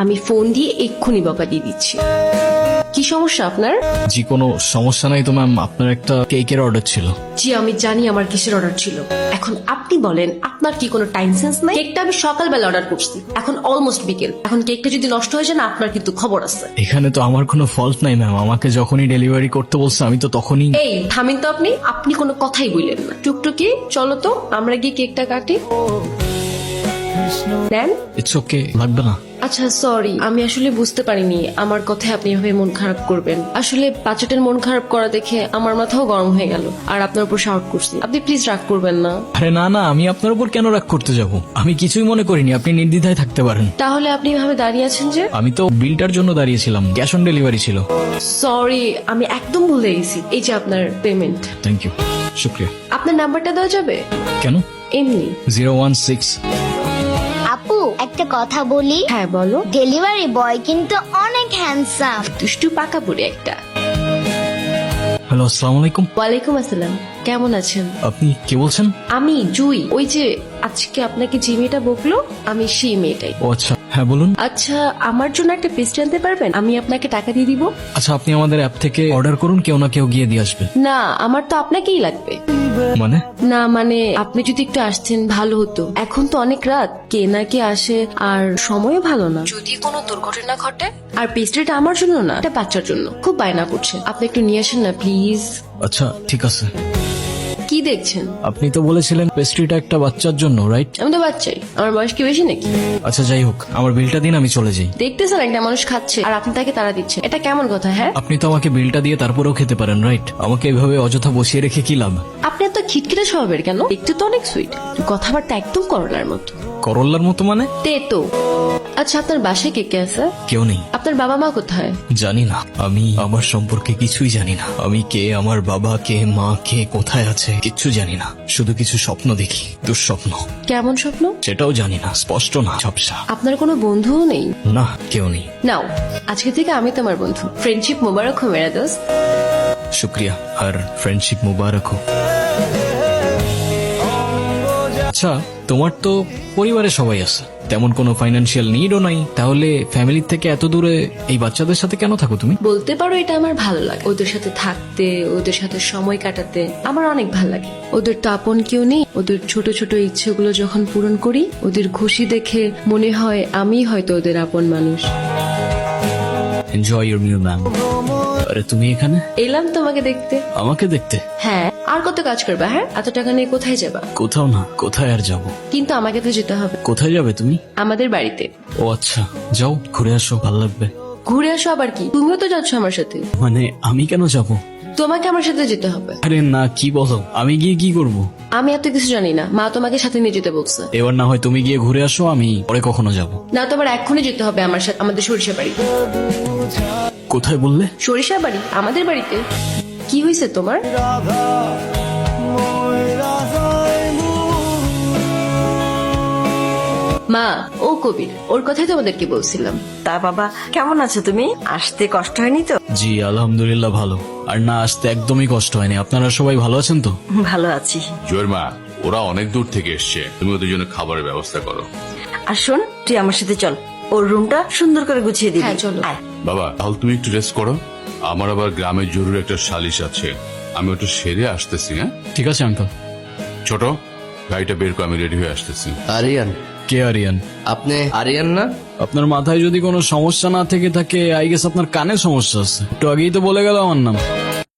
আমি ফোন দিয়ে এক্ষুনি বকা দিয়ে দিচ্ছি। কি সমস্যা আপনার? জি কোনো সমস্যা নাই তো ম্যাম, আপনার একটা কেকের অর্ডার ছিল। জি আমি জানি আমার কিসের অর্ডার ছিল। এখন আপনি বলেন আপনার কি কোনো টাইম সেন্স নাই? কেকটা আমি সকালবেলা অর্ডার করছি, এখন অলমোস্ট বিকেল। এখন কেকটা যদি নষ্ট হয়ে যায় না, আপনার কিন্তু খবর আছে। এখানে তো আমার কোনো ফল্ট নাই ম্যাম, আমাকে যখনই ডেলিভারি করতে বলছে আমি তো তখনই। এই থামিন তো আপনি, আপনি কোনো কথাই বললেন না। টুকটুকি চলো তো আমরা গিয়ে কেকটা কাটি। নেন। ইটস ওকে, লাগবে না। আচ্ছা সরি, আমি আসলে বুঝতে পারিনি আমার কথায় আপনি এভাবে মন খারাপ করবেন। আসলে বাচ্চাটার মন খারাপ করা দেখে আমার মাথাও গরম হয়ে গেল, আর আপনার উপর শাউট করছি। আপনি প্লিজ রাগ করবেন না। আরে না না, আমি আপনার উপর কেন রাগ করতে যাব? আমি কিছুই মনে করিনি, আপনি নির্দ্বিধায় থাকতে পারেন। তাহলে আপনি এভাবে দাঁড়িয়ে আছেন যে? আমি তো বিলটার জন্য দাঁড়িয়েছিলাম, ক্যাশ অন ডেলিভারি ছিল। সরি, আমি একদম ভুলে গেছি। এই যে আপনার পেমেন্ট। থ্যাংক ইউ, শুক্রিয়া। আপনার নাম্বারটা দেওয়া যাবে? কেন? এমনি। 016। আপু একটা কথা বলি। হ্যাঁ বলো। ডেলিভারি বয় কিন্তু অনেক হ্যান্ডসাম। দুষ্টু পাকা বুড়ি একটা। হ্যালো, আসসালামু আলাইকুম। ওয়ালাইকুম আসসালাম, কেমন আছেন? আপনি কে বলছেন? আমি জুই, ওই যে আজকে আপনাকে যে মেয়েটা বকলো আমি সেই মেয়েটাই। ও আচ্ছা, হ্যাঁ বলুন। আচ্ছা আমার জন্য একটা পেস্ট্রি আনতে পারবেন? আমি আপনাকে টাকা দিয়ে দিব। আচ্ছা আপনি আমাদের অ্যাপ থেকে অর্ডার করুন, কেউ না কেউ গিয়ে দিয়ে আসবে। না আমার তো আপনাকেই লাগবে। মানে? না মানে আপনি যদি একটু আসতেন ভালো হতো। এখন তো অনেক রাত, কে না কে আসে, আর সময়ও ভালো না। যদি কোনো দুর্ঘটনা ঘটে। আর পেস্ট্রিটা আমার জন্য না, এটা বাচ্চার জন্য। খুব বায়না করছে, আপনি একটু নিয়ে আসেন না প্লিজ। আচ্ছা ঠিক আছে। কি দেখছেন? আপনি তো বলেছিলেন পেস্ট্রিটা একটা বাচ্চার জন্য, রাইট? আমি তো বাচ্চাই, আমার বয়স কি বেশি নাকি? আচ্ছা যাই হোক, আমার বিলটা দিন, আমি চলে যাই। দেখতেছেন একটা মানুষ খাচ্ছে আর আপনি তাকে তাড়া দিচ্ছেন, এটা কেমন কথা? হ্যাঁ আপনি তো আমাকে বিলটা দিয়ে তারপরেও খেতে পারেন, রাইট? আমাকে এভাবে অযথা বসিয়ে রেখে কি লাভ? আপনি এত খিটখিটে স্বভাবের কেন? দেখতে তো অনেক সুইট, কথাবার্তা একদম করলার মতো। করল্লার মতো মানে? তো আচ্ছা আপনার বাসায় কে কে আছে? কেউ নেই। আপনার বাবা মা কোথায়? জানি না, আমি আমার সম্পর্কে কিছুই জানি না। আমি কে, আমার বাবা কে, মা কে, কোথায় আছে কিচ্ছু জানি না। শুধু কিছু স্বপ্ন দেখি, দুঃস্বপ্ন। কেমন স্বপ্ন? সেটাও জানি না, স্পষ্ট না, ঝাপসা। আপনার কোনো বন্ধুও নেই? না, কেউ নেই। নাও আজকে থেকে আমি তোমার বন্ধু। ফ্রেন্ডশিপ মোবারক হো মেরা দোস্ত। শুক্রিয়া, আর ফ্রেন্ডশিপ মুবারক হোক। আচ্ছা তোমার তো পরিবারে সবাই আছে, তেমন কোনো ফাইন্যান্সিয়াল নিডও নাই, তাহলে ফ্যামিলির থেকে এত দূরে এই বাচ্চাদের সাথে কেন থাকো তুমি? বলতে পারো এটা আমার ভালো লাগে, ওদের সাথে থাকতে, ওদের সাথে সময় কাটাতে আমার অনেক ভালো লাগে। ওদের তো আপন কেউ নেই, ওদের ছোট ছোট ইচ্ছেগুলো যখন পূরণ করি, ওদের খুশি দেখে মনে হয় আমি হয়তো ওদের আপন মানুষ। Enjoy your meal ma'am. আরে তুমি এখানে? এলাম তোমাকে দেখতে। আমাকে দেখতে? হ্যাঁ, আর কত কাজ করবা? হ্যাঁ, এত টাকা নিয়ে কোথায় যাবা? কোথাও না, কোথায় আর যাব? কিন্তু আমাকে তো যেতে হবে। কোথায় যাবে তুমি? আমাদের বাড়িতে। ও আচ্ছা, যাও ঘুরে আসো, ভালো লাগবে। ঘুরে আসো আবার কি? তুমিও তো যাচ্ছ আমার সাথে। মানে আমি কেন যাব? তোমাকে আমার সাথে যেতে হবে। আরে না, কি বলো, আমি গিয়ে কি করব? আমি এত কিছু জানি না, মা তোমাকে সাথে নিয়ে যেতে বলছে। এবার না হয় তুমি গিয়ে ঘুরে আসো, আমি পরে কখনো যাব। না তোমার এক্ষুনি যেতে হবে আমার সাথে, আমাদের সরিষা বাড়ি। কোথায় বললে? সরিষা বাড়ি, আমাদের বাড়িতে। কি হয়েছে তোমার? মা, ও কবির, ওর কথাই তোমাদেরকে বলছিলাম। তা বাবা কেমন আছো তুমি? আসতে কষ্ট হয়নি তো? জি আলহামদুলিল্লাহ ভালো। আর না আসতে একদমই কষ্ট হয়নি। আপনারা সবাই ভালো আছেন তো? ভালো আছি। জয়ের মা, ওরা অনেক দূর থেকে এসছে, তুমি ওদের জন্য খাবারের ব্যবস্থা করো। আর শোন, তুই আমার সাথে চল, ওর রুমটা সুন্দর করে গুছিয়ে দিবি। হ্যাঁ, চলো। আয়। বাবা তাহলে তুমি একটু রেস্ট করো, আমার আবার গ্রামে জরুরি একটা সালিশ আছে, আমি ওটা সেরে আসতেছি। হ্যাঁ ঠিক আছে আঙ্কেল। ছোট, গাড়িটা বের করে আমি রেডি হয়ে আসতেছি। আরিয়ান, কে আরিয়ান? আপনি আরিয়ান না? আপনার মাথায় যদি কোনো সমস্যা না থেকে থাকে, আই গেস আপনার কানে সমস্যা আছে। একটু আগেই তো বলে গেল আমার নাম।